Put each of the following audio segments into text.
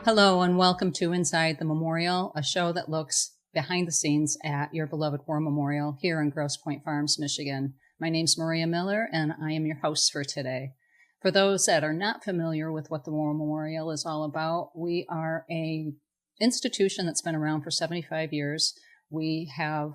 Hello and welcome to Inside the Memorial, a show that looks behind the scenes at your beloved War Memorial here in Grosse Pointe Farms, Michigan. My name's Maria Miller and I am your host for today. For those that are not familiar with what the War Memorial is all about, we are a institution that's been around for 75 years. We have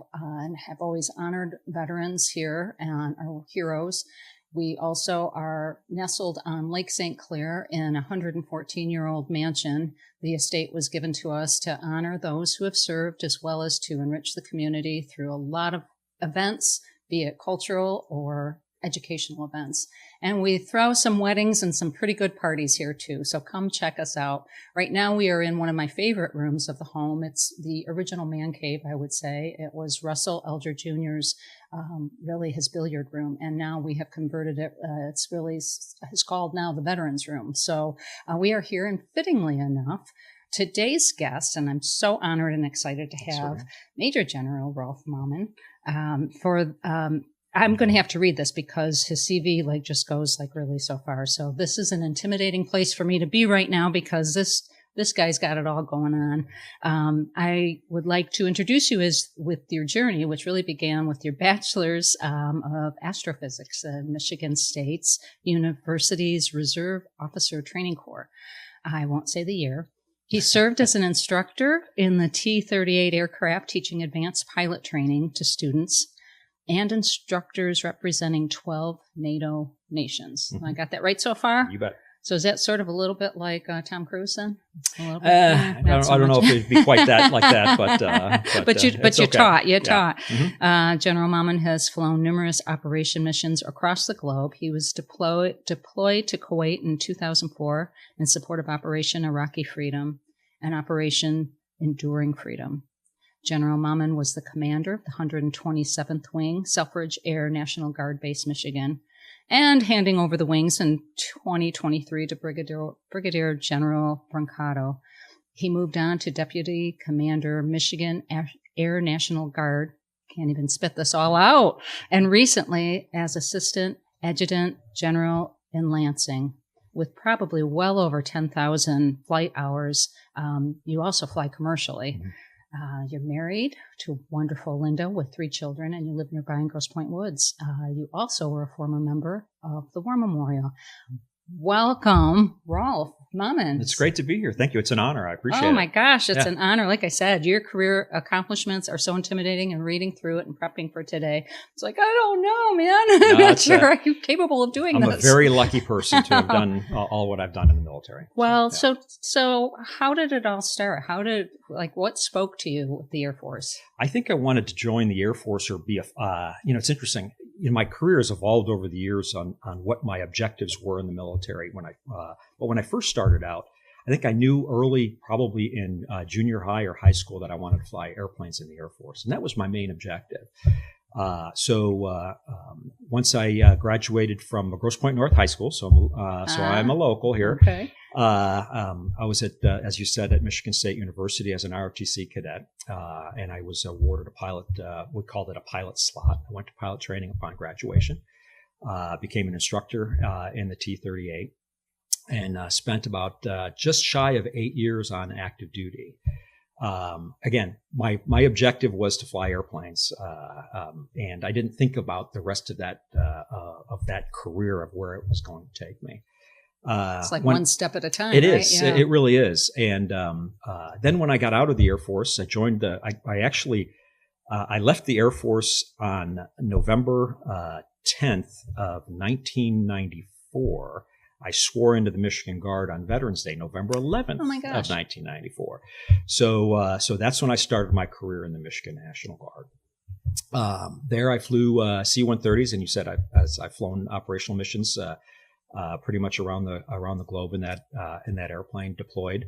always honored veterans here and our heroes. We also are nestled on Lake St. Clair in a 114-year-old mansion. The estate was given to us to honor those who have served as well as to enrich the community through a lot of events, be it cultural or educational events. And we throw some weddings and some pretty good parties here too. So come check us out. Right now we are in one of my favorite rooms of the home. It's the original man cave, I would say. It was Russell Elger Jr.'s, really his billiard room. And now we have converted it. It's called now the Veterans Room. So we are here, and fittingly enough, today's guest, and I'm so honored and excited to have Major General Rolf Mammen I'm going to have to read this because his CV just goes really so far. So this is an intimidating place for me to be right now because this guy's got it all going on. I would like to introduce you with your journey, which really began with your bachelor's of astrophysics at Michigan State's University's Reserve Officer Training Corps. I won't say the year. He served as an instructor in the T-38 aircraft, teaching advanced pilot training to students and instructors representing 12 NATO nations. Mm-hmm. I got that right so far? You bet. So is that sort of a little bit like Tom Cruise then? I don't know if it'd be quite that like that, but you okay. taught. You yeah. taught. Mm-hmm. General Mammen has flown numerous operation missions across the globe. He was deployed to Kuwait in 2004 in support of Operation Iraqi Freedom and Operation Enduring Freedom. General Mammen was the commander of the 127th Wing, Selfridge Air National Guard Base, Michigan, and handing over the wings in 2023 to Brigadier General Brancato. He moved on to Deputy Commander, Michigan Air National Guard, can't even spit this all out, and recently as Assistant Adjutant General in Lansing, with probably well over 10,000 flight hours. You also fly commercially. Mm-hmm. You're married to wonderful Linda with 3 children, and you live nearby in Grosse Pointe Woods. You also were a former member of the War Memorial. Welcome, Rolf Mammen. It's great to be here. Thank you. It's an honor. I appreciate it. Oh, my gosh. It's an honor. Like I said, your career accomplishments are so intimidating, and reading through it and prepping for today, it's like, I don't know, man. I'm not sure. Are you capable of doing this? I'm a very lucky person to have done all what I've done in the military. Well, so how did it all start? What spoke to you with the Air Force? I think I wanted to join the Air Force or be it's interesting. My career has evolved over the years on what my objectives were in the military. But when I first started out, I think I knew early, probably in junior high or high school, that I wanted to fly airplanes in the Air Force, and that was my main objective. Once I graduated from Grosse Pointe North High School, so I'm a local here. Okay. I was as you said, at Michigan State University as an ROTC cadet, and I was awarded a pilot. We called it a pilot slot. I went to pilot training upon graduation, became an instructor in the T-38, and spent about just shy of 8 years on active duty. Again, my objective was to fly airplanes, and I didn't think about the rest of that career of where it was going to take me. It's like one step at a time. It is. Right? Yeah. It really is. And then when I got out of the Air Force, I joined I left the Air Force on November 10th of 1994. I swore into the Michigan Guard on Veterans Day, November 11th of 1994. So that's when I started my career in the Michigan National Guard. There I flew C-130s, and you said I've flown operational missions pretty much around the globe in that airplane, deployed.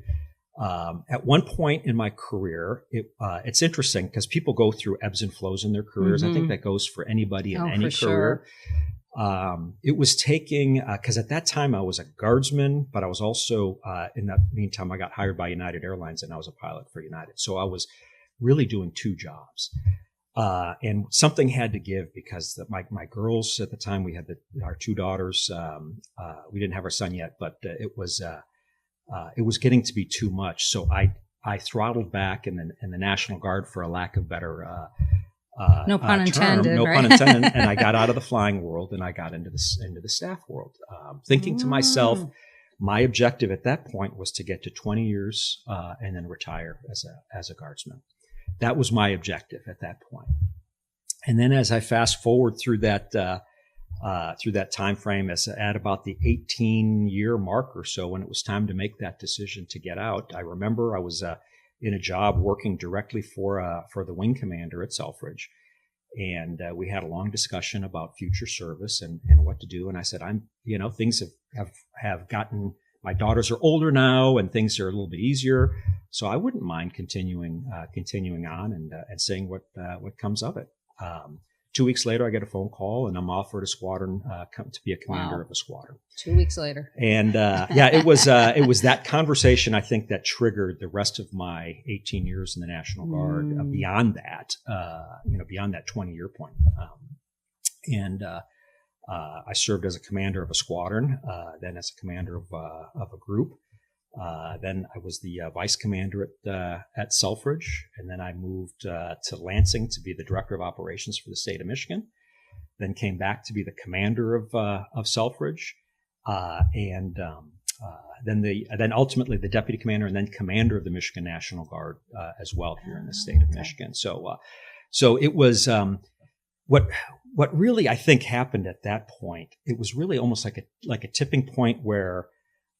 At one point in my career, it's interesting because people go through ebbs and flows in their careers. Mm-hmm. I think that goes for anybody in any career. Sure. It was taking, because at that time I was a guardsman, but I was also, in that meantime, I got hired by United Airlines and I was a pilot for United. So I was really doing 2 jobs. And something had to give because my girls at the time, we had our 2 daughters. We didn't have our son yet, but it was it was getting to be too much. So I throttled back in the National Guard, for a lack of better no pun intended, term, no right? pun intended, and I got out of the flying world and I got into the staff world, thinking to myself, my objective at that point was to get to 20 years and then retire as a guardsman. That was my objective at that point. And then as I fast forward through that time frame, at about the 18-year mark or so, when it was time to make that decision to get out, I remember I was in a job working directly for the wing commander at Selfridge, and we had a long discussion about future service and what to do. And I said, things have gotten. My daughters are older now, and things are a little bit easier, so I wouldn't mind continuing on and seeing what comes of it. 2 weeks later, I get a phone call, and I'm offered a squadron to be a commander of a squadron. 2 weeks later, and it was that conversation, I think, that triggered the rest of my 18 years in the National Guard. Beyond that, beyond that 20-year point, I served as a commander of a squadron, then as a commander of a group. Then I was the vice commander at Selfridge, and then I moved to Lansing to be the director of operations for the state of Michigan. Then came back to be the commander of Selfridge, and then ultimately the deputy commander, and then commander of the Michigan National Guard as well here in the state of Michigan. So it was what really I think happened at that point. It was really almost like a tipping point where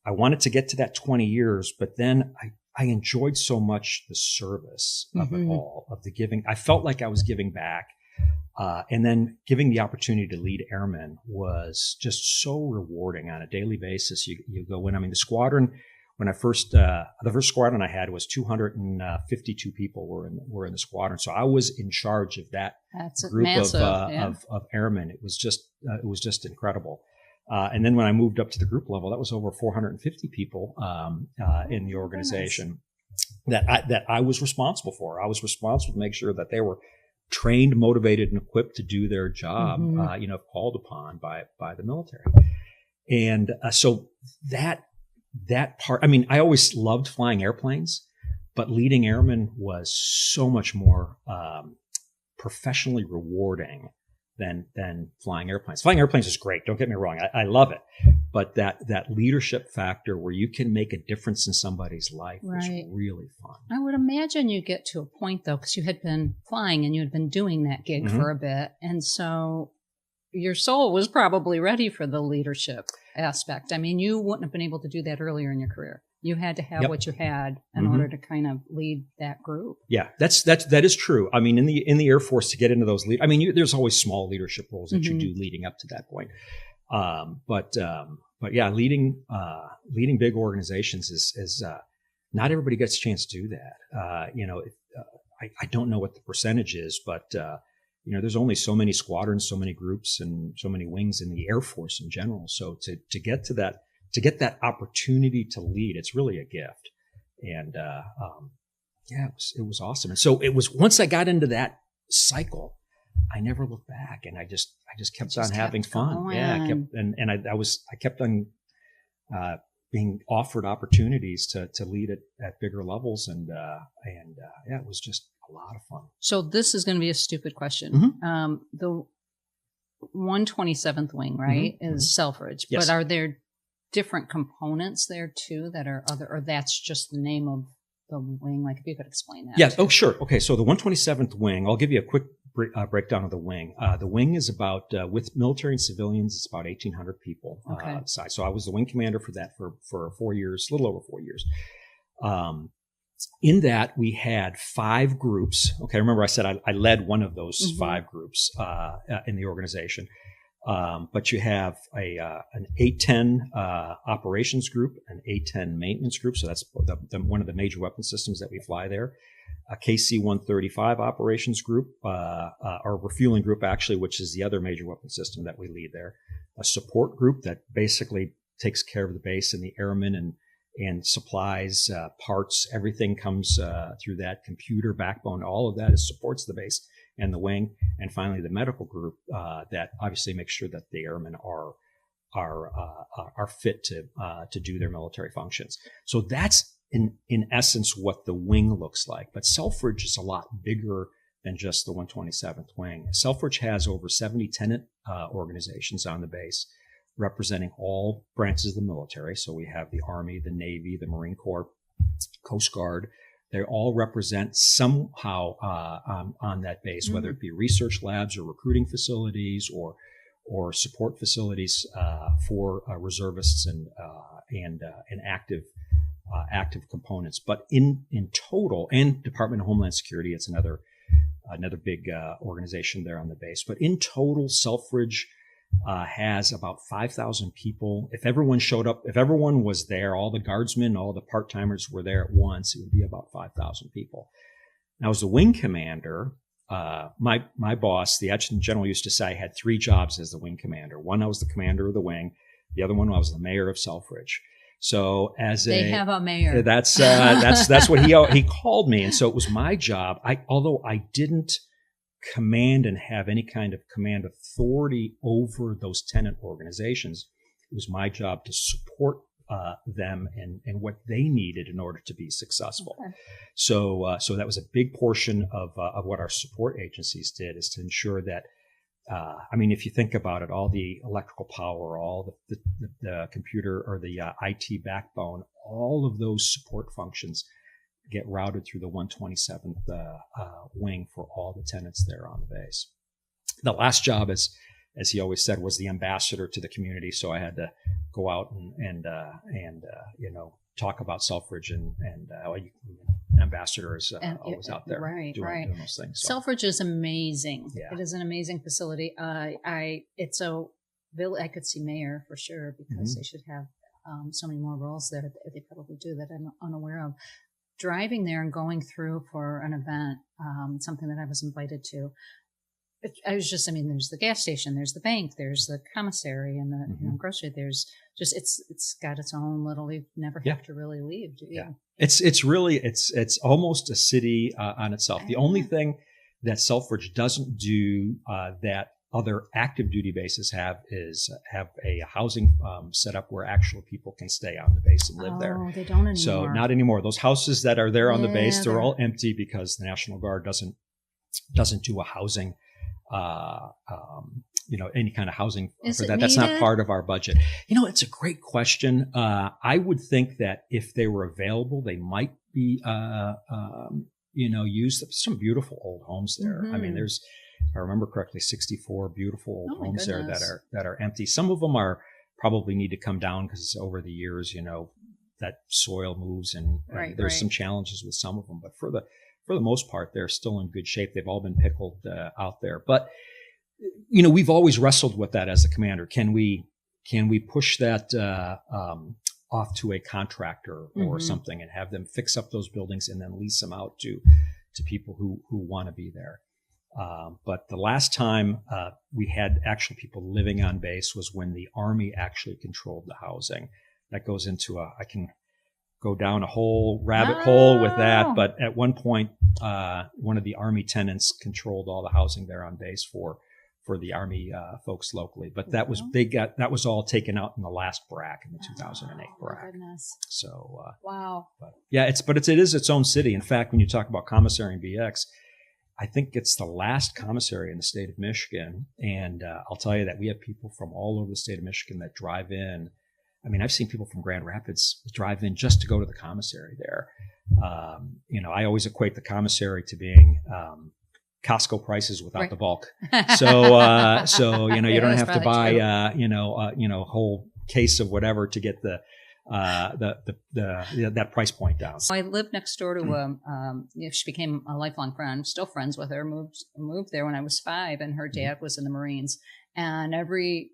I wanted to get to that 20 years, but then I enjoyed so much the service of it all, of the giving. I felt like I was giving back. And then giving the opportunity to lead airmen was just so rewarding on a daily basis. You go in. I mean, the squadron, when the first squadron I had was 252 people were in the squadron. So I was in charge of that group of airmen. It was just incredible. And then when I moved up to the group level, that was over 450 people in the organization that I was responsible for. I was responsible to make sure that they were trained, motivated, and equipped to do their job, if called upon by the military. And so that part, I mean, I always loved flying airplanes, but leading airmen was so much more professionally rewarding than flying airplanes. Flying airplanes is great. Don't get me wrong. I love it. But that leadership factor where you can make a difference in somebody's life is really fun. I would imagine you get to a point, though, because you had been flying and you had been doing that gig for a bit. And so your soul was probably ready for the leadership aspect. I mean, you wouldn't have been able to do that earlier in your career. You had to have what you had in order to kind of lead that group. Yeah, that is true. I mean, in the Air Force, to get into those there's always small leadership roles that you do leading up to that point. But yeah, leading big organizations is not everybody gets a chance to do that. I don't know what the percentage is, but there's only so many squadrons, so many groups, and so many wings in the Air Force in general. So to get to that. To get that opportunity to lead, it's really a gift. And it was awesome. And so it was, once I got into that cycle, I never looked back, and I just kept on having fun. Going. Yeah, I kept on being offered opportunities to lead at bigger levels, and it was just a lot of fun. So this is going to be a stupid question. The 127th Wing, right, is Selfridge, yes. But are there different components there too that are other, or that's just the name of the wing? Like, if you could explain that. Yes. Oh, sure. Okay. So the 127th Wing, I'll give you a quick breakdown of the wing. The wing is about, with military and civilians, it's about 1,800 people size. So I was the wing commander for that for 4 years, a little over 4 years. In that, we had 5 groups. Okay. Remember I said I led one of those 5 groups in the organization. But you have an A-10 operations group, an A-10 maintenance group. So that's one of the major weapon systems that we fly there. A KC-135 operations group, or refueling group, actually, which is the other major weapon system that we lead there. A support group that basically takes care of the base and the airmen and supplies, parts, everything comes through that. Computer backbone, all of that supports the base and the wing. And finally, the medical group that obviously makes sure that the airmen are are fit to do their military functions. So that's in essence what the wing looks like. But Selfridge is a lot bigger than just the 127th Wing. Selfridge has over 70 tenant organizations on the base, representing all branches of the military. So we have the Army, the Navy, the Marine Corps, Coast Guard. They all represent somehow on that base, whether it be research labs or recruiting facilities or support facilities for reservists and active components. But in total, and Department of Homeland Security, it's another big organization there on the base. But in total, Selfridge has about 5,000 people. If everyone showed up, if everyone was there, all the guardsmen, all the part-timers were there at once, it would be about 5,000 people. Now, as the wing commander, my boss, the adjutant general, used to say I had 3 jobs as the wing commander. One, I was the commander of the wing. The other one, I was the mayor of Selfridge. So they have a mayor. That's what he called me, and so it was my job. Although I didn't command and have any kind of command authority over those tenant organizations, it was my job to support them and what they needed in order to be successful. Okay. So that was a big portion of what our support agencies did, is to ensure that. If you think about it, all the electrical power, all the computer or the IT backbone, all of those support functions get routed through the 127th wing for all the tenants there on the base. The last job, as he always said, was the ambassador to the community. So I had to go out and talk about Selfridge and ambassador is always out there doing those things. So. Selfridge is amazing. Yeah. It is an amazing facility. I could see mayor for sure, because they should have so many more roles there that they probably do that I'm unaware of. Driving there and going through for an event, something that I was invited to. There's the gas station, there's the bank, there's the commissary and the grocery. There's just, it's got its own little, you never have to really leave, do you? Yeah. It's almost a city on itself. The only thing that Selfridge doesn't do that other active duty bases have a housing set up where actual people can stay on the base and live there. Oh, they don't anymore. So not anymore. Those houses that are there on the base, they're all empty because the National Guard doesn't do a housing any kind of housing for that. That's not part of our budget. It's a great question. I would think that if they were available, they might be, used. Some beautiful old homes there. There's, if I remember correctly, 64 beautiful old homes there that are empty. Some of them probably need to come down because over the years, that soil moves and there's some challenges with some of them. But for the most part, they're still in good shape. They've all been pickled out there. But, we've always wrestled with that as a commander. Can we push that off to a contractor or something and have them fix up those buildings and then lease them out to people who want to be there? But the last time we had actual people living on base was when the Army actually controlled the housing. That goes into I can go down a whole rabbit hole with that. But at one point, one of the Army tenants controlled all the housing there on base for the Army folks locally. But that was all taken out in the last BRAC, in the 2008 BRAC. My goodness. So wow. But yeah, it is its own city. In fact, when you talk about commissary and BX, I think it's the last commissary in the state of Michigan. And I'll tell you that we have people from all over the state of Michigan that drive in. I've seen people from Grand Rapids drive in just to go to the commissary there. I always equate the commissary to being Costco prices without the bulk. So you don't have to buy a whole case of whatever to get that price point down. I lived next door to she became a lifelong friend, still friends with her, moved there when I was 5, and her dad was in the Marines. And every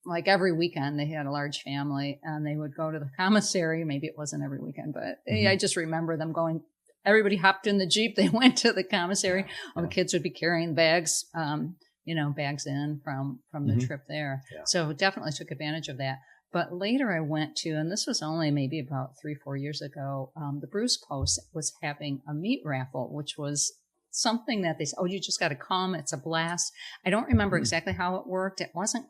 weekend they had a large family and they would go to the commissary. Maybe it wasn't every weekend, but I just remember them going. Everybody hopped in the Jeep. They went to the commissary. All the kids would be carrying bags, bags in from the trip there. Yeah. So definitely took advantage of that. But later I went to, and this was only maybe about 3-4 years ago, the Bruce Post was having a meat raffle, which was something that they said, you just got to come. It's a blast. I don't remember exactly how it worked. It wasn't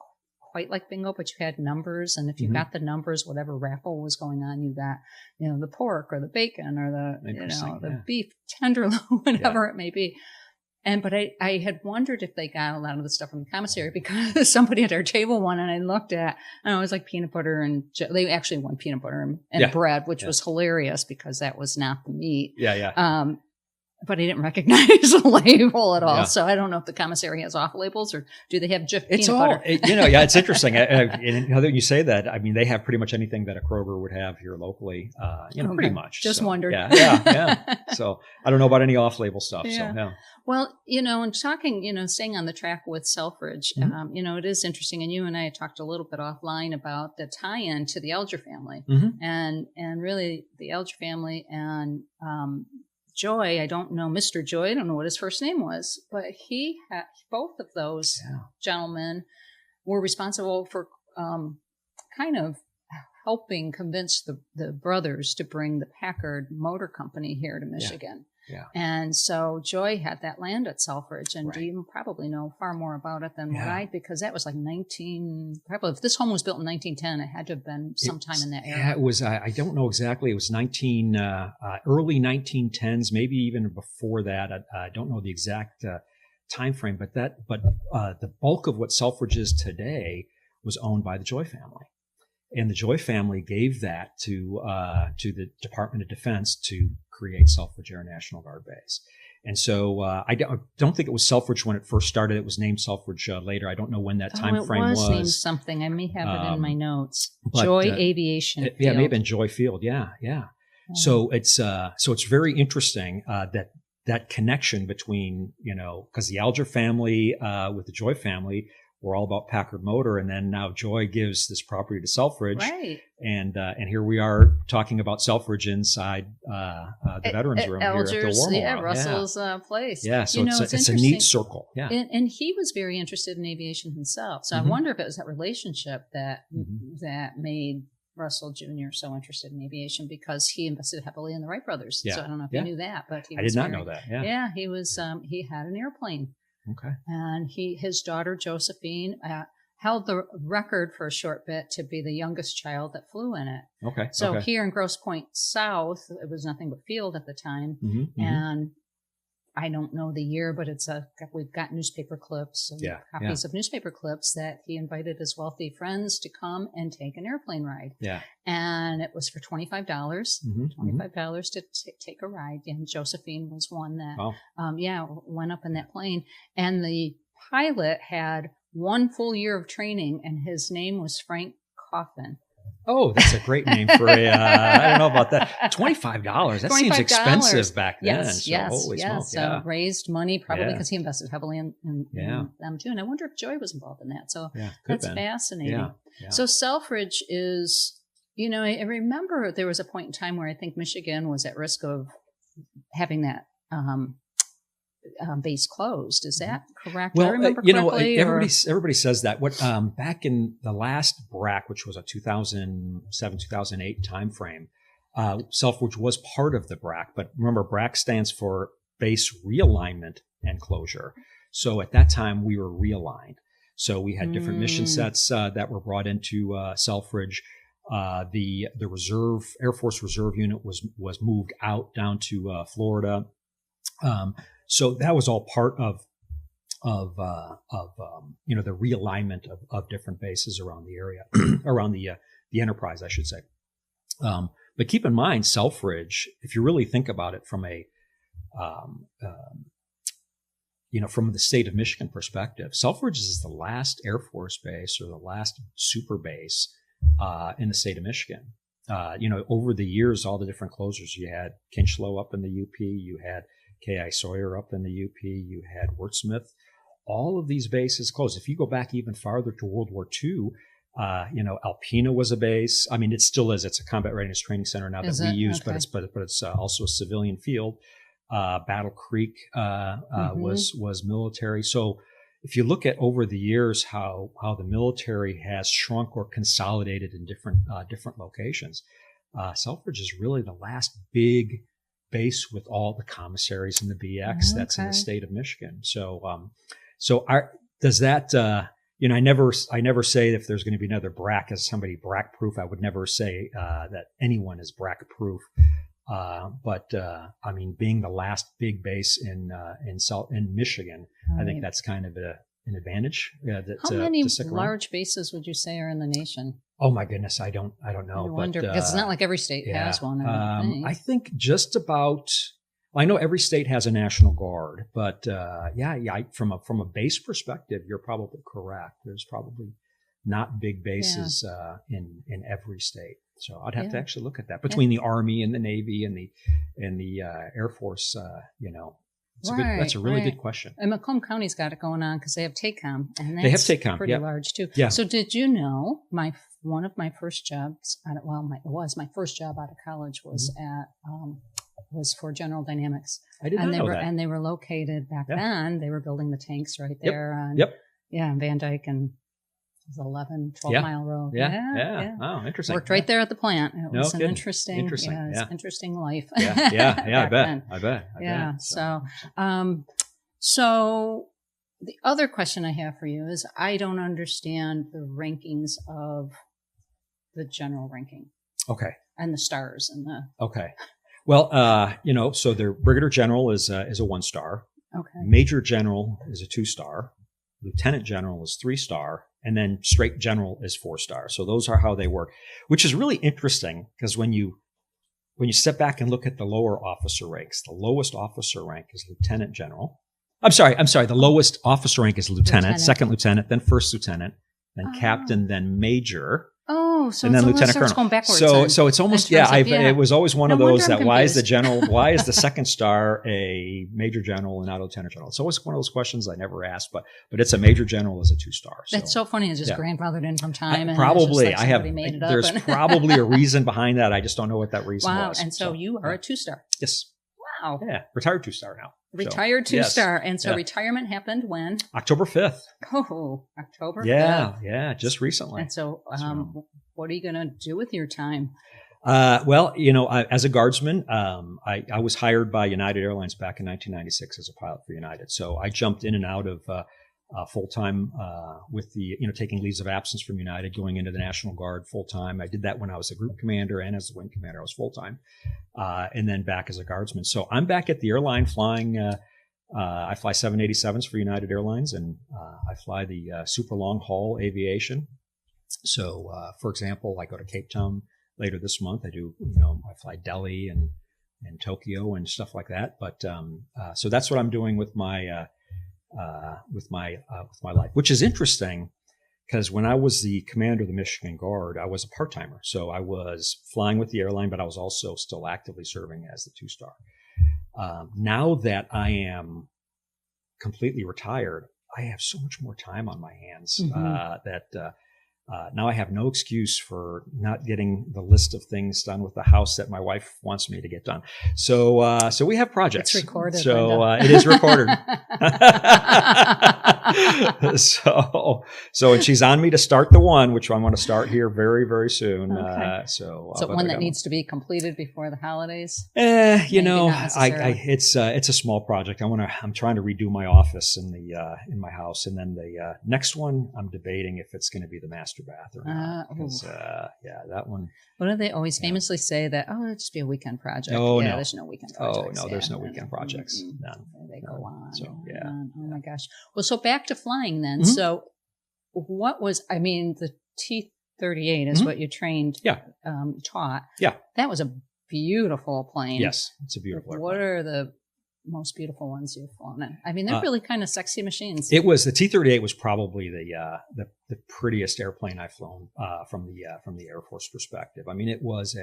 quite like bingo, but you had numbers. And if you got the numbers, whatever raffle was going on, you got, the pork or the bacon or the beef tenderloin, whatever it may be. But I had wondered if they got a lot of the stuff from the commissary because somebody at our table won, and I looked at, and it was like peanut butter and they actually won peanut butter and bread, which was hilarious because that was not the meat. But I didn't recognize the label at all. So I don't know if the commissary has off labels or do they have just peanut butter? It's interesting. And now that you say that, I mean, they have pretty much anything that a Kroger would have here locally, pretty much. Just wondered. Yeah. So I don't know about any off label stuff. Yeah. So, yeah. Well, and talking, staying on the track with Selfridge, it is interesting. And you and I talked a little bit offline about the tie-in to the Elger family and really the Elger family and, Joy, I don't know Mr. Joy. I don't know what his first name was, but both of those gentlemen were responsible for kind of helping convince the brothers to bring the Packard Motor Company here to Michigan. Yeah. And so Joy had that land at Selfridge, and you probably know far more about it than what I, because that was like probably if this home was built in 1910, it had to have been sometime in that era. Yeah, it was, I don't know exactly. It was early 1910s, maybe even before that. I don't know the exact time frame, but the bulk of what Selfridge is today was owned by the Joy family. And the Joy family gave that to the Department of Defense to create Selfridge Air National Guard Base. And so I don't think it was Selfridge when it first started. It was named Selfridge later. I don't know when that time frame was. It was named something. I may have it in my notes. Joy Aviation Field. Yeah, it may have been Joy Field. Yeah. So it's very interesting that connection between, because the Alger family with the Joy family were all about Packard Motor, and then now Joy gives this property to Selfridge, right? And here we are talking about Selfridge inside the veterans room Elger's, here at the War Memorial. Russell's place. Yeah, so it's a neat circle. Yeah, and he was very interested in aviation himself. So I wonder if it was that relationship that made Russell Jr. so interested in aviation, because he invested heavily in the Wright brothers. Yeah. So I don't know if you knew that, but I did not know that. Yeah, he was. He had an airplane. Okay. And his daughter, Josephine, held the record for a short bit to be the youngest child that flew in it. Okay. So here in Grosse Pointe South, it was nothing but field at the time. And I don't know the year, but we've got newspaper clips, copies of newspaper clips that he invited his wealthy friends to come and take an airplane ride. Yeah. And it was for $25, $25 to take a ride. And Josephine was one that, went up in that plane. And the pilot had 1 full year of training, and his name was Frank Coffin. Oh, that's a great name for a, I don't know about that. $25. That seems expensive back then. Yes. So raised money probably because he invested heavily in them too. And I wonder if Joy was involved in that. So that's fascinating. Yeah. So Selfridge is, I remember there was a point in time where I think Michigan was at risk of having that base closed. Is that correct? Well, I remember correctly, everybody says that. What back in the last BRAC, which was a 2007, 2008 timeframe, Selfridge was part of the BRAC. But remember, BRAC stands for Base Realignment and Closure. So at that time, we were realigned. So we had different mission sets that were brought into Selfridge. The Reserve Air Force Reserve Unit was moved out down to Florida. So that was all part of the realignment of different bases around the area, around the enterprise, I should say. But keep in mind, Selfridge, if you really think about it from from the state of Michigan perspective, Selfridge is the last Air Force base or the last super base in the state of Michigan. Over the years, all the different closures, you had Kinchlow up in the UP, you had K.I. Sawyer up in the UP, you had Wurtsmith. All of these bases closed. If you go back even farther to World War II, Alpena was a base. I mean, it still is. It's a combat readiness training center now that we use, okay. but it's also a civilian field. Battle Creek was military. So if you look at over the years how the military has shrunk or consolidated in different locations, Selfridge is really the last big base with all the commissaries and the BX that's in the state of Michigan. So, does that I never say if there's going to be another BRAC as somebody BRAC proof. I would never say that anyone is BRAC proof. But I mean, being the last big base in Michigan, I think that's kind of an advantage. How many large bases would you say are in the nation? Oh my goodness, I don't know. I wonder, because it's not like every state has one. I think just about. I know every state has a National Guard, but from a base perspective, you're probably correct. There's probably not big bases in every state. So I'd have to actually look at that between the Army and the Navy and the Air Force. That's a really good question. And Macomb County's got it going on because they have TACOM, and they have TACOM, pretty large too. Yeah. So did you know one of my first jobs? My first job out of college was was for General Dynamics. I did not know that. And they were located back then. They were building the tanks right there on Van Dyke and 11, 12 mile road. Yeah. Oh, interesting. Worked right there at the plant. It was an interesting life. I bet. Yeah. So the other question I have for you is, I don't understand the rankings of the general ranking. Okay. And the stars and the. Okay. Well, so the Brigadier General is a 1-star. Okay. Major General is a 2-star. Lieutenant General is 3-star. And then straight General is 4-star. So those are how they work, which is really interesting because when you step back and look at the lower officer ranks, the lowest officer rank is Lieutenant General. I'm sorry. The lowest officer rank is Lieutenant, second Lieutenant, then first Lieutenant, then Captain, then Major. Oh, so and then Lieutenant Colonel. Going backwards. So it's almost it was always one of those that why is the general, why is the 2nd star a Major General and not a Lieutenant General? It's always one of those questions I never asked, but it's a Major General is a 2-star. So. That's so funny. It's just grandfathered in from time. Probably I have. Made it up there's probably a reason behind that. I just don't know what that reason was. Wow. And so you are a 2-star. Yes. Wow. Yeah. Retired 2-star now. Retired 2-star. And so retirement happened when? October 5th. Oh, October 5th. Yeah. Just recently. And so, what are you going to do with your time? As a guardsman, I was hired by United Airlines back in 1996 as a pilot for United. So I jumped in and out of full-time with the, taking leaves of absence from United, going into the National Guard full-time. I did that when I was a group commander, and as a wing commander, I was full-time, and then back as a guardsman. So I'm back at the airline flying. I fly 787s for United Airlines, and I fly the super long-haul aviation. So, for example, I go to Cape Town later this month. I do, I fly Delhi and Tokyo and stuff like that. But so that's what I'm doing with my life, which is interesting because when I was the commander of the Michigan Guard, I was a part-timer. So I was flying with the airline, but I was also still actively serving as the 2-star. Now that I am completely retired, I have so much more time on my hands that now I have no excuse for not getting the list of things done with the house that my wife wants me to get done. So we have projects. It's recorded. So it is recorded. So and she's on me to start the one, which I'm going to start here very, very soon. Okay. So one that needs to be completed before the holidays. It's a small project. I'm trying to redo my office in my house, and then the next one I'm debating if it's going to be the master bath or not. Because that one. What do they always famously say that? Oh, it'll just be a weekend project. Oh no, there's no weekend projects. Oh no, there's no weekend projects. None. They go on. So on. Oh my gosh. Well, so back to flying then. Mm-hmm. So, what was? I mean, the T-38 is what you trained. Taught. Yeah. That was a beautiful plane. Yes, it's a beautiful airplane. What are the most beautiful ones you've flown in? I mean, they're really kind of sexy machines. It was the T-38 was probably the prettiest airplane I've flown from the Air Force perspective. I mean, it was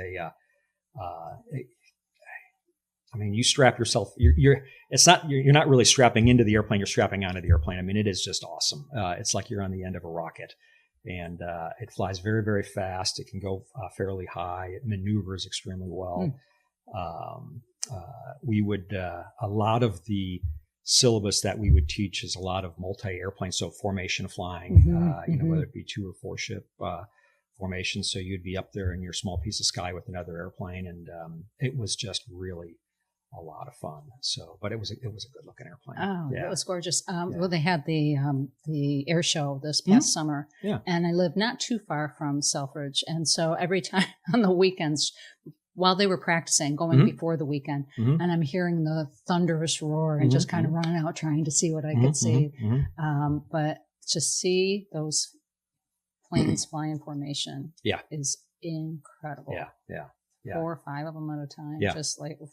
you strap yourself. You're not really strapping into the airplane. You're strapping onto the airplane. I mean, it is just awesome. It's like you're on the end of a rocket, and it flies very, very fast. It can go fairly high. It maneuvers extremely well. We would a lot of the syllabus that we would teach is a lot of multi-airplane, so formation flying. Whether it be 2 or 4 ship formation. So you'd be up there in your small piece of sky with another airplane, and it was just really a lot of fun. So, but it was a good looking airplane. Oh, yeah. it was gorgeous. Well, they had the air show this past summer, and I live not too far from Selfridge, and so every time on the weekends, while they were practicing, going before the weekend, and I'm hearing the thunderous roar and just kind of running out trying to see what I could see. But to see those planes fly in formation is incredible. Yeah. 4 or 5 of them at a time. Just like, oof.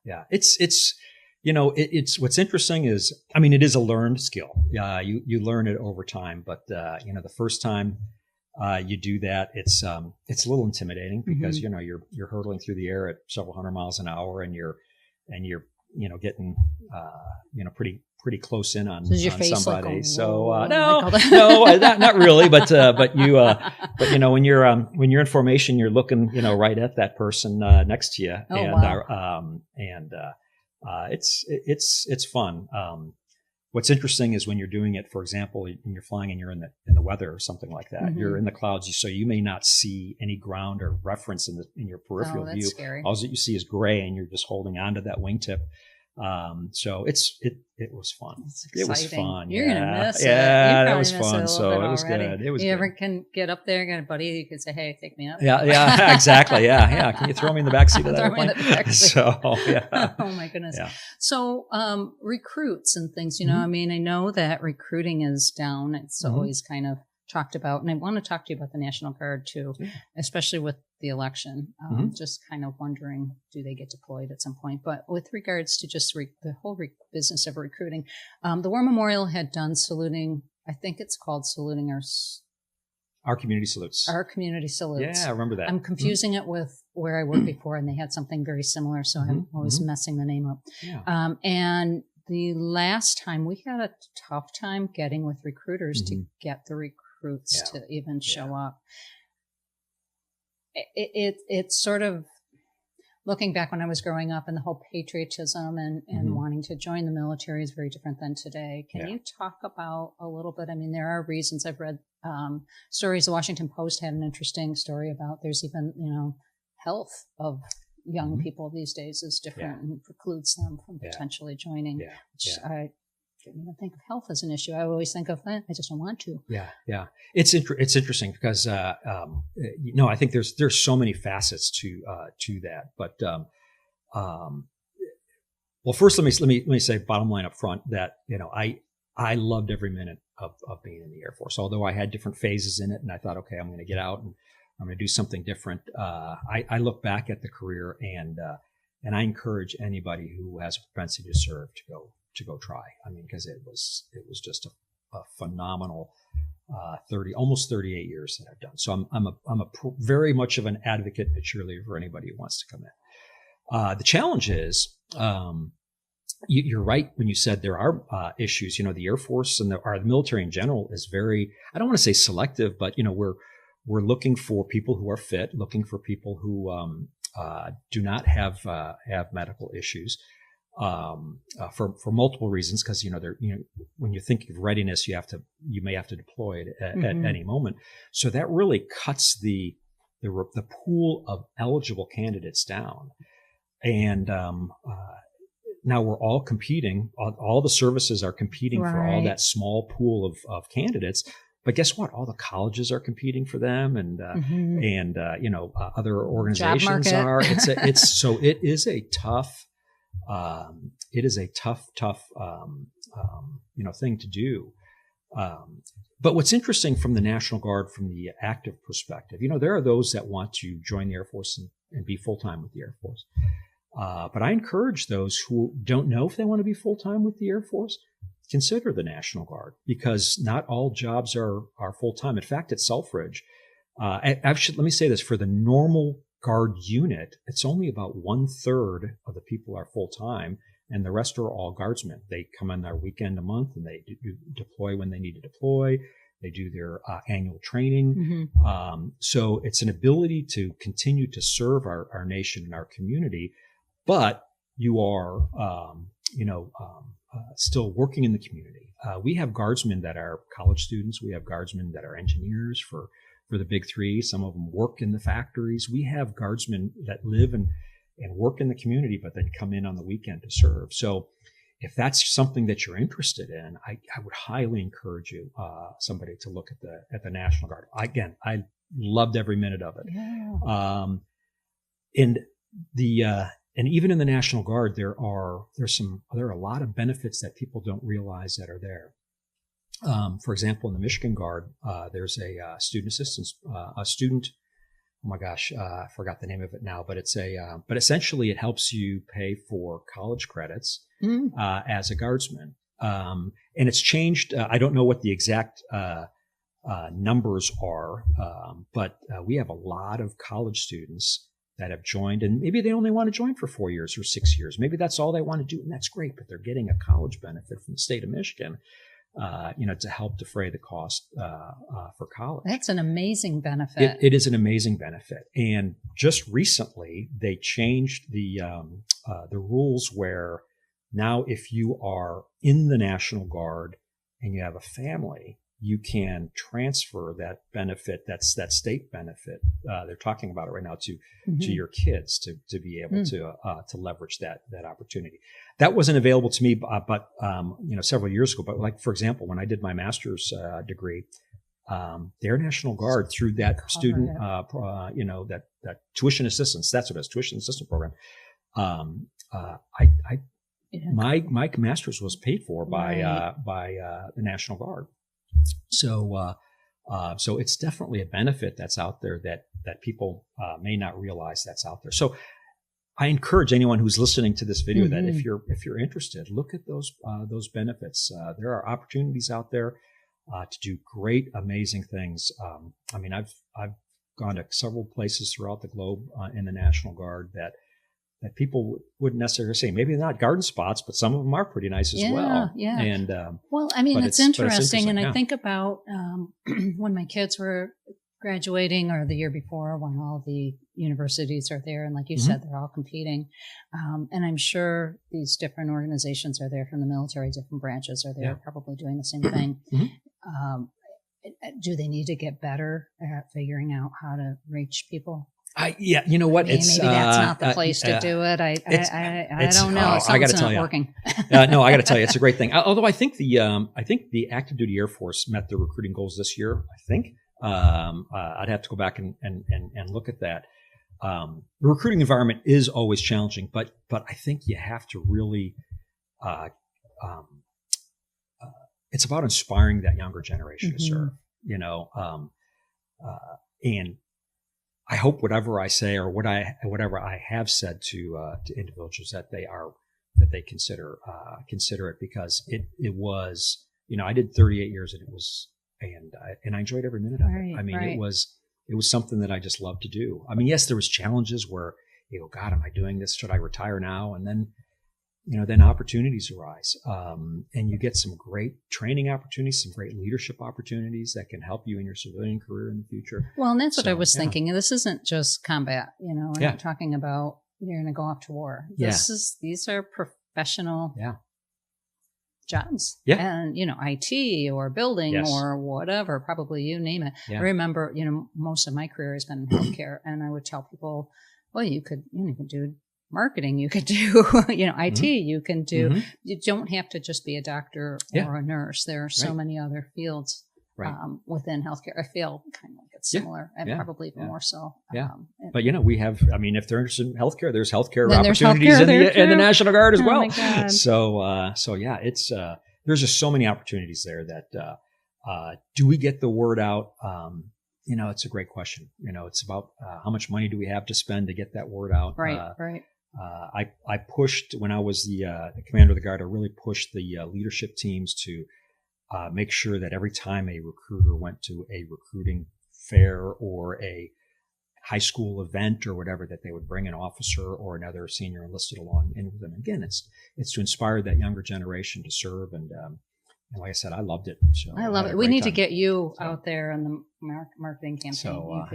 Yeah. It's it's what's interesting is, I mean, it is a learned skill. You learn it over time, but the first time you do that, it's a little intimidating because you're hurtling through the air at several hundred miles an hour, and you're getting pretty close in on somebody. Like, so no, not really, but when you're in formation, you're looking right at that person next to you, it's fun. What's interesting is when you're doing it, for example, when you're flying and you're in the weather or something like that, you're in the clouds, so you may not see any ground or reference in your peripheral view. Scary. All that you see is gray, and you're just holding onto that wingtip. So it was fun. It was fun. You're gonna miss it. Yeah, that was fun. So it was good. It was. You good. ever can get up there, got a buddy, you could say, "Hey, take me up." Yeah, exactly. Yeah. Can you throw me in the backseat of that airplane? So yeah. Oh my goodness. Yeah. So recruits and things. I mean, I know that recruiting is down. It's always kind of talked about, and I want to talk to you about the National Guard too, especially with the election. Just kind of wondering, do they get deployed at some point? But with regards to just the whole business of recruiting, the War Memorial had done saluting. I think it's called saluting our community salutes. Our community salutes. Yeah, I remember that. I'm confusing it with where I worked before, and they had something very similar, so I'm always messing the name up. Yeah. And the last time we had a tough time getting with recruiters to get the recruits to even show up. It's sort of looking back when I was growing up, and the whole patriotism and wanting to join the military is very different than today. Can you talk about a little bit? I mean, there are reasons. I've read stories. The Washington Post had an interesting story about there's even, health of young people these days is different and precludes them from potentially joining, which I didn't even think of health as an issue. I always think of, I just don't want to. Yeah. It's interesting because, I think there's so many facets to that. But, well, first, let me say bottom line up front that, I loved every minute of being in the Air Force, although I had different phases in it, and I thought, okay, I'm going to get out and I'm going to do something different. I look back at the career and I encourage anybody who has a propensity to serve to go try. I mean, because it was just a phenomenal almost 38 years that I've done. So I'm very much of an advocate and a cheerleader for anybody who wants to come in. The challenge is, you're right when you said there are issues. The Air Force and the military in general is very, I don't want to say selective, but we're looking for people who are fit, looking for people who do not have medical issues. For multiple reasons, because when you think of readiness, you may have to deploy it at any moment. So that really cuts the pool of eligible candidates down, and now we're all competing. All the services are competing for all that small pool of candidates. But guess what? All the colleges are competing for them, and other organizations are. It is a tough. It is a tough thing to do. But what's interesting from the National Guard, from the active perspective, there are those that want to join the Air Force and be full-time with the Air Force. But I encourage those who don't know if they want to be full-time with the Air Force, consider the National Guard, because not all jobs are full-time. In fact, at Selfridge, actually, let me say this, for the normal Guard unit, it's only about 1/3 of the people are full-time, and the rest are all Guardsmen. They come on their weekend a month, and they deploy when they need to deploy. They do their annual training. So it's an ability to continue to serve our nation and our community, but you are, still working in the community. We have Guardsmen that are college students. We have Guardsmen that are engineers for the big three. Some of them work in the factories. We have Guardsmen that live and work in the community, but then come in on the weekend to serve. So if that's something that you're interested in, I would highly encourage you, somebody to look at the National Guard. I loved every minute of it. Yeah. And even in the National Guard, there are a lot of benefits that people don't realize that are there. For example, in the Michigan Guard, there's a student assistance, a student. Oh my gosh, I forgot the name of it now, but but essentially it helps you pay for college credits as a guardsman. And it's changed. I don't know what the exact numbers are, but we have a lot of college students that have joined, and maybe they only want to join for 4 years or 6 years. Maybe that's all they want to do, and that's great, but they're getting a college benefit from the state of Michigan, to help defray the cost for college. That's an amazing benefit. It is an amazing benefit. And just recently, they changed the rules where now if you are in the National Guard and you have a family, you can transfer that benefit, that state benefit. They're talking about it right now to your kids to be able to leverage that opportunity. That wasn't available to me, but several years ago. But like, for example, when I did my master's degree, their National Guard through that student, that tuition assistance, that's what it is, tuition assistance program. My master's was paid for by the National Guard. So it's definitely a benefit that's out there that people may not realize that's out there. So I encourage anyone who's listening to this video that if you're interested, look at those benefits. There are opportunities out there to do great, amazing things. I've gone to several places throughout the globe in the National Guard that people wouldn't necessarily say. Maybe they're not garden spots, but some of them are pretty nice as well. Yeah. And it's interesting. And I think about when my kids were graduating, or the year before, when all the universities are there, and like you said, they're all competing. And I'm sure these different organizations are there from the military, different branches are there, probably doing the same thing. Do they need to get better at figuring out how to reach people? You know what? Maybe that's not the place to do it. I don't know. I got to tell you, working. No, I got to tell you, it's a great thing. Although I think the active duty Air Force met their recruiting goals this year. I think I'd have to go back and look at that. The recruiting environment is always challenging, but I think you have to really. It's about inspiring that younger generation to serve. And I hope whatever I say or whatever I have said to individuals that they consider it, because it was, I did 38 years and I enjoyed every minute of it. It was something that I just loved to do. Yes, there was challenges where you go, God, am I doing this? Should I retire now? And then, then opportunities arise. And you get some great training opportunities, some great leadership opportunities that can help you in your civilian career in the future. Well, and that's what I was thinking. This isn't just combat, we're not talking about you're going to go off to war. These are professional jobs. And, IT or building or whatever, probably you name it. I remember, most of my career has been in healthcare, and I would tell people, well, you could do marketing, you could do, IT, you can do, you don't have to just be a doctor or a nurse. There are so many other fields within healthcare. I feel kind of like it's similar and probably even more so. But we have, if they're interested in healthcare, there's healthcare opportunities in the National Guard as well. So it's, there's just so many opportunities there that, do we get the word out? It's a great question. It's about how much money do we have to spend to get that word out? Right. I pushed, when I was the commander of the Guard, I really pushed the leadership teams to make sure that every time a recruiter went to a recruiting fair or a high school event or whatever, that they would bring an officer or another senior enlisted along in with them. Again, it's to inspire that younger generation to serve. And like I said, I loved it. So I love it. We need to get you out there on the marketing campaign. So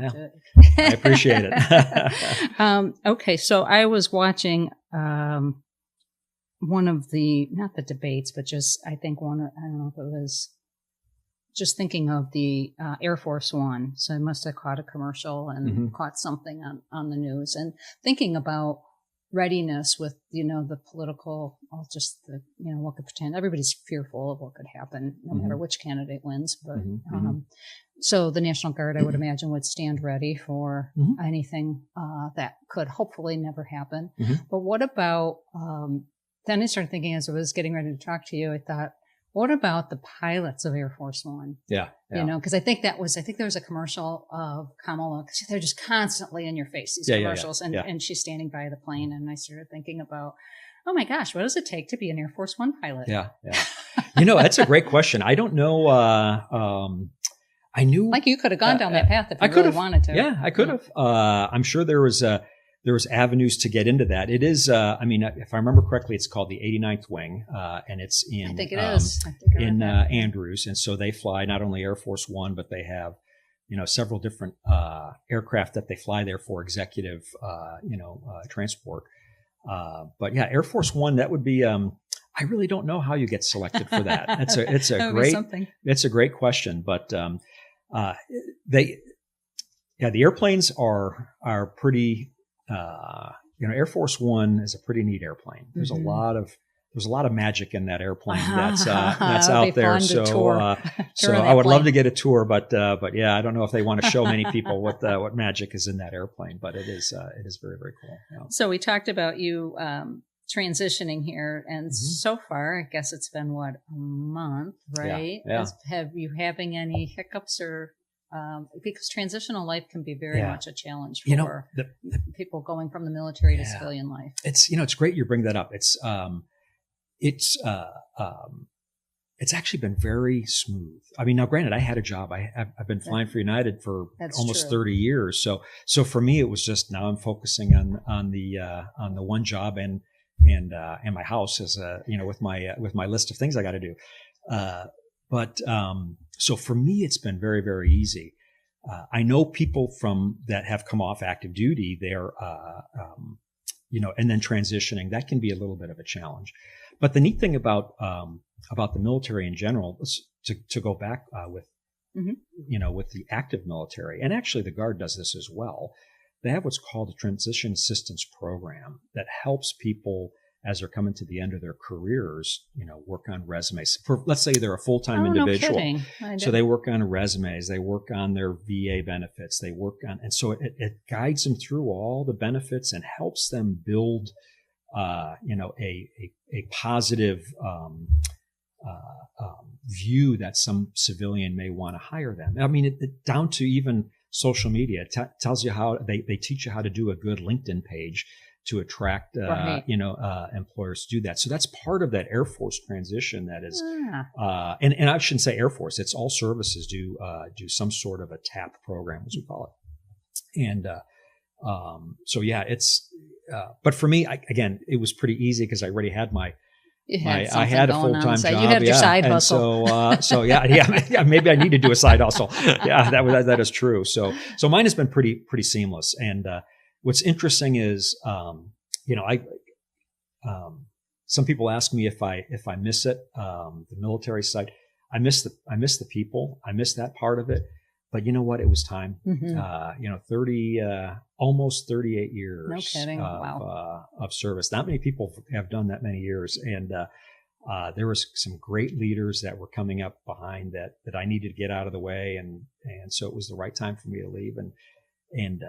I appreciate it. Okay, so I was watching one of not the debates, but just I think I don't know if it was just thinking of the Air Force One. So I must have caught a commercial and caught something on the news, and thinking about readiness with, the political, what could pretend. Everybody's fearful of what could happen no matter which candidate wins. But so the National Guard, I would imagine, would stand ready for anything that could hopefully never happen. But what about, then I started thinking as I was getting ready to talk to you, I thought, what about the pilots of Air Force One? Yeah. Because I think there was a commercial of Kamala, because they're just constantly in your face, these commercials, and she's standing by the plane. And I started thinking about, oh my gosh, what does it take to be an Air Force One pilot? Yeah. That's a great question. I don't know. I knew like you could have gone down that path if you really wanted to. Yeah, I could have. I'm sure there was avenues to get into that. It is, if I remember correctly, it's called the 89th Wing, and it's in, I think it is. in Andrews. And so they fly not only Air Force One, but they have, several different aircraft that they fly there for executive, transport. But yeah, Air Force One, that would be, I really don't know how you get selected for that. It's a great question, but, the airplanes are pretty, Air Force One is a pretty neat airplane. There's a lot of magic in that airplane that's out there. So I would love to get a tour, but yeah, I don't know if they want to show many people what magic is in that airplane, but it is very, very cool. Yeah. So we talked about you, transitioning here, and so far, I guess it's been a month, right? Yeah. Have you having any hiccups or, because transitional life can be very much a challenge for people going from the military to civilian life. It's great you bring that up. It's actually been very smooth. I mean, now granted, I had a job. I've been flying for United for almost 30 years. So for me, it was just, now I'm focusing on the one job and my house with my list of things I got to do. So for me, it's been very, very easy. I know people that have come off active duty, they're, and then transitioning, that can be a little bit of a challenge. But the neat thing about the military in general, to go back with the active military, and actually the Guard does this as well. They have what's called a transition assistance program that helps people as they're coming to the end of their careers, work on resumes. Let's say they're a full-time individual. No kidding. So they work on resumes, they work on their VA benefits, and so it guides them through all the benefits and helps them build, a positive view that some civilian may want to hire them. I mean, down to even social media. It tells you how they teach you how to do a good LinkedIn page to attract, employers to do that. So that's part of that Air Force transition. That is, and I shouldn't say Air Force. It's all services do some sort of a TAP program, as we call it. And but for me, it was pretty easy because I already had I had a full-time job. You had your side hustle. Maybe I need to do a side hustle. Yeah, that is true. So mine has been pretty seamless. And what's interesting is, some people ask me if I miss it, the military side. I miss the people. I miss that part of it. But you know what? It was time. 30, almost 38 years. No kidding. Wow. Of service. Not many people have done that many years. And there was some great leaders that were coming up behind that I needed to get out of the way. And so it was the right time for me to leave and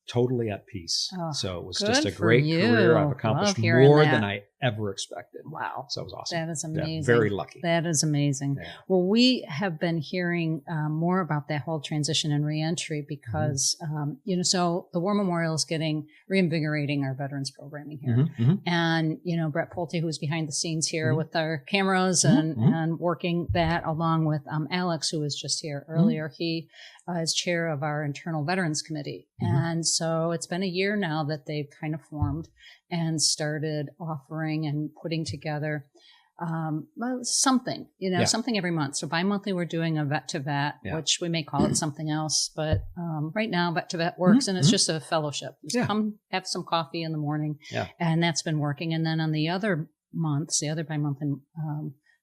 totally at peace. Oh, so it was just a great career. I've accomplished more than I ever expected. Wow. So it was awesome. That is amazing. Yeah, very lucky. That is amazing. Yeah. Well, we have been hearing more about that whole transition and reentry because, so the War Memorial is reinvigorating our veterans programming here. And, Brett Pulte, who's behind the scenes here with our cameras and working that along with Alex, who was just here earlier, he is chair of our internal veterans committee. And so it's been a year now that they've kind of formed and started offering and putting together something, something every month. So bi-monthly we're doing a vet to vet, which we may call it something else, but right now vet to vet works and it's just a fellowship. Just come have some coffee in the morning and that's been working. And then on the other months, the other bi-monthly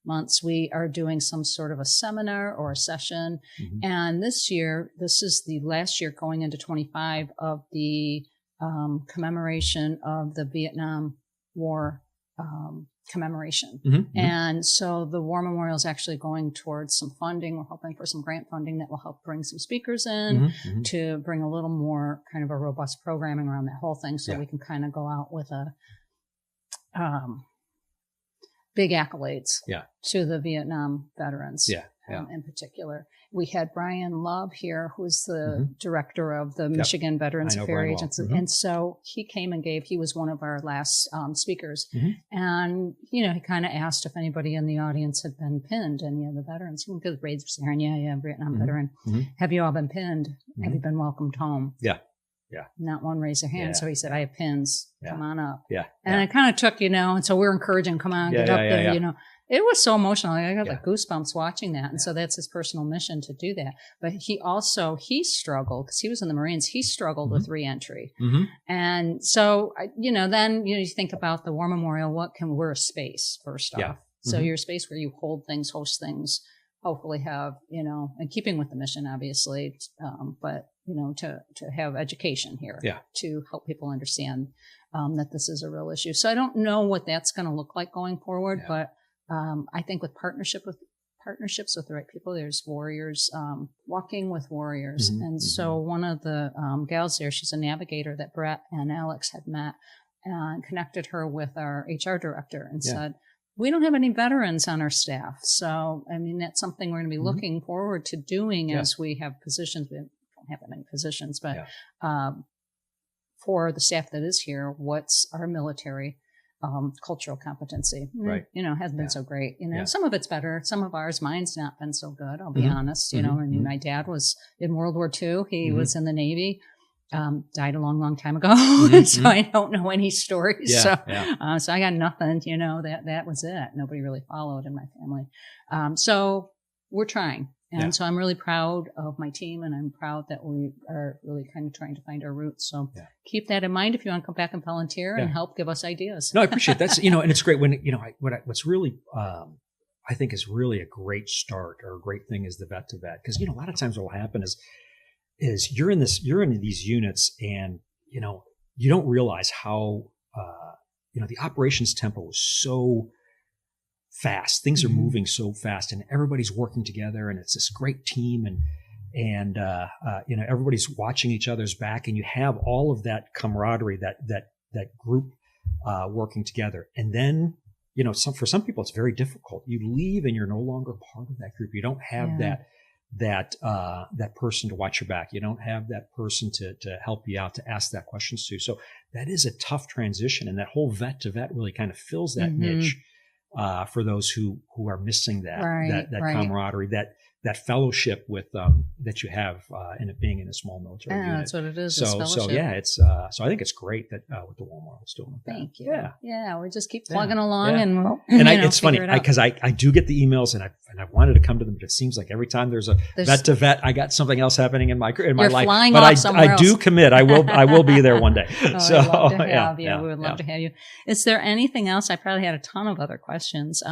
months, we are doing some sort of a seminar or a session. And this is the last year going into 25 of the commemoration of the Vietnam War commemoration. Mm-hmm. And so the War Memorial is actually going towards some funding. We're hoping for some grant funding that will help bring some speakers in to bring a little more kind of a robust programming around that whole thing, so we can kind of go out with a big accolades to the Vietnam veterans in particular. We had Brian Love here, who's the director of the Michigan Veterans Affairs Agency. And so he came and he was one of our last speakers. And, you know, he kind of asked if anybody in the audience had been pinned, any of the veterans. Because raised their hand, yeah, Vietnam veteran. Have you all been pinned? Have you been welcomed home? Yeah. Not one raised their hand. So he said, I have pins. Come on up. And it kind of took, you know, and so we're encouraging, come on, get up there, you know. It was so emotional. I got like goosebumps watching that. And so that's his personal mission to do that. But he struggled because he was in the Marines. He struggled with reentry. And so, you know, then, you know, you think about the War Memorial, we're a space first off. So you're a space where you hold things, host things, hopefully have, you know, in keeping with the mission, obviously, but, you know, to have education here to help people understand that this is a real issue. So I don't know what that's going to look like going forward, but I think with partnerships with the right people, there's warriors, walking with warriors. And so one of the gals there, she's a navigator that Brett and Alex had met and connected her with our HR director and said, we don't have any veterans on our staff. So, I mean, that's something we're going to be looking forward to doing as we have positions. We don't have that many positions, but for the staff that is here, what's our military cultural competency, you know, hasn't been so great. You know, some of it's better. Some of mine's not been so good. I'll be honest. You know, I mean, my dad was in World War II. He was in the Navy, died a long, long time ago. So I don't know any stories. So I got nothing, you know, that was it. Nobody really followed in my family. So we're trying. And so I'm really proud of my team, and I'm proud that we are really kind of trying to find our roots. So keep that in mind if you want to come back and volunteer and help give us ideas. No, I appreciate that. You know, and it's great when, you know, what's really, I think is really a great start or a great thing is the vet to vet. Because, you know, a lot of times what will happen is you're in these units and, you know, you don't realize how, you know, the operations tempo is so fast. Things are moving so fast, and everybody's working together, and it's this great team, and you know, everybody's watching each other's back, and you have all of that camaraderie, that group working together. And then, you know, for some people, it's very difficult. You leave, and you're no longer part of that group. You don't have that person to watch your back. You don't have that person to help you out, to ask that questions to. So that is a tough transition, and that whole vet to vet really kind of fills that niche. For those who are missing that camaraderie, that fellowship with that you have in it being in a small military unit. That's what it is. So yeah, it's so I think it's great that what the War Memorial is doing with that. Thank you. Yeah, we just keep plugging along, and we'll, it's funny because I do get the emails, and I wanted to come to them, but it seems like every time there's vet to vet, I got something else happening in my life. But I do commit. I will be there one day. So we'd love to have you. We would love to have you. Is there anything else? I probably had a ton of other questions.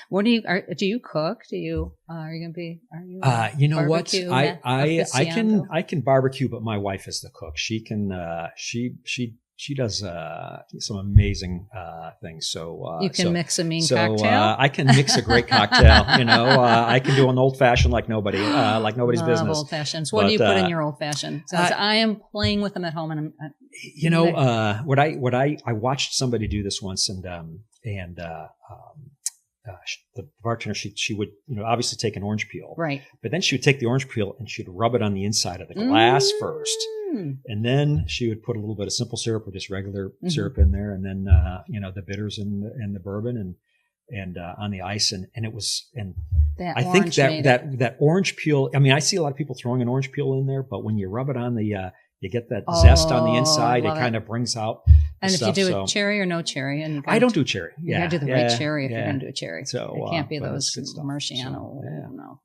What do you cook? Are you going to be? You know what? I can barbecue, but my wife is the cook. She can. She does some amazing things. So you can mix a mean cocktail. I can mix a great cocktail. You know, I can do an old fashioned like nobody's business. Old fashions. What do you put in your old fashioned? I am playing with them at home, and you know what I watched somebody do this once, and the bartender, she would, you know, obviously take an orange peel, right? But then she would take the orange peel and she'd rub it on the inside of the glass first, and then she would put a little bit of simple syrup or just regular syrup in there, and then you know, the bitters and the bourbon and on the ice, and it was, and I think that orange peel. I mean, I see a lot of people throwing an orange peel in there, but when you rub it on the you get that zest on the inside. It kind of brings out. And if you do a cherry or no cherry, and I don't do cherry. You got to do the right cherry if you're going to do a cherry. So it can't be those Marciano. No.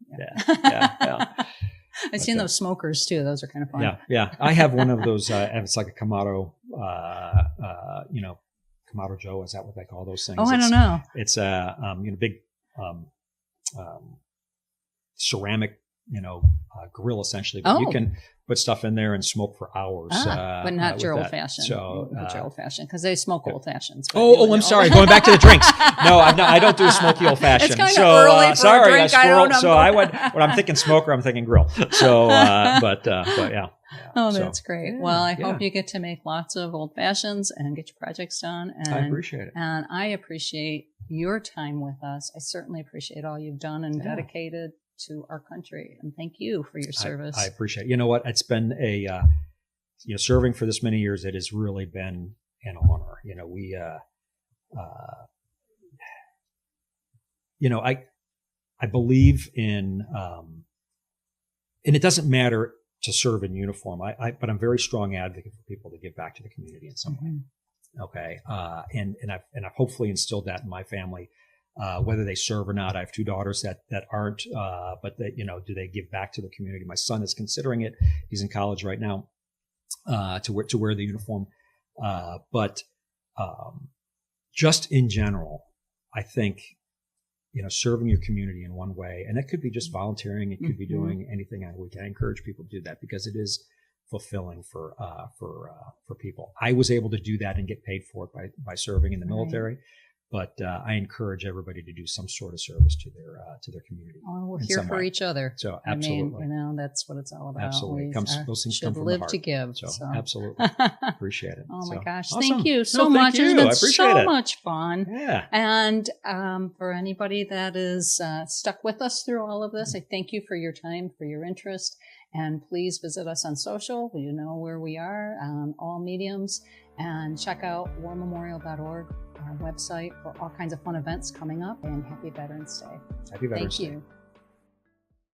I've seen those smokers too. Those are kind of fun. Yeah. I have one of those. It's like a Kamado. You know, Kamado Joe. Is that what they call those things? I don't know. It's a you know, big ceramic, you know, grill essentially. But put stuff in there and smoke for hours. But not your old fashioned. So, your old fashioned, because they smoke old fashions. I'm sorry. Going back to the drinks. No, I don't do smoky old fashioned. It's kind of early for a drink. I don't know. So when I'm thinking smoker, I'm thinking grill. So, but yeah. Oh, that's great. Well, I hope you get to make lots of old fashions and get your projects done. And I appreciate it. And I appreciate your time with us. I certainly appreciate all you've done and dedicated to our country. And thank you for your service. I appreciate it. You know what? It's been serving for this many years, it has really been an honor. I believe in, and it doesn't matter to serve in uniform. But I'm a very strong advocate for people to give back to the community in some way. Okay. And I've hopefully instilled that in my family, whether they serve or not. I have 2 daughters that aren't, but that, do they give back to the community? My son is considering it. He's in college right now, to wear the uniform. But just in general, I think, serving your community in one way, and that could be just volunteering. It could be doing anything on a weekend. I encourage people to do that because it is fulfilling for people. I was able to do that and get paid for it by serving in the military. But I encourage everybody to do some sort of service to their community. Well, we're here for each other. So absolutely, I mean, that's what it's all about. Absolutely, those things come from the heart. Live to give. So absolutely, appreciate it. Oh my gosh, awesome. Thank you so much. It's been so much fun. Yeah. And for anybody that is stuck with us through all of this, I thank you for your time, for your interest, and please visit us on social. You know where we are on all mediums, and check out warmemorial.org. Our website for all kinds of fun events coming up, and happy Veterans Day. Happy Veterans Day. Thank you.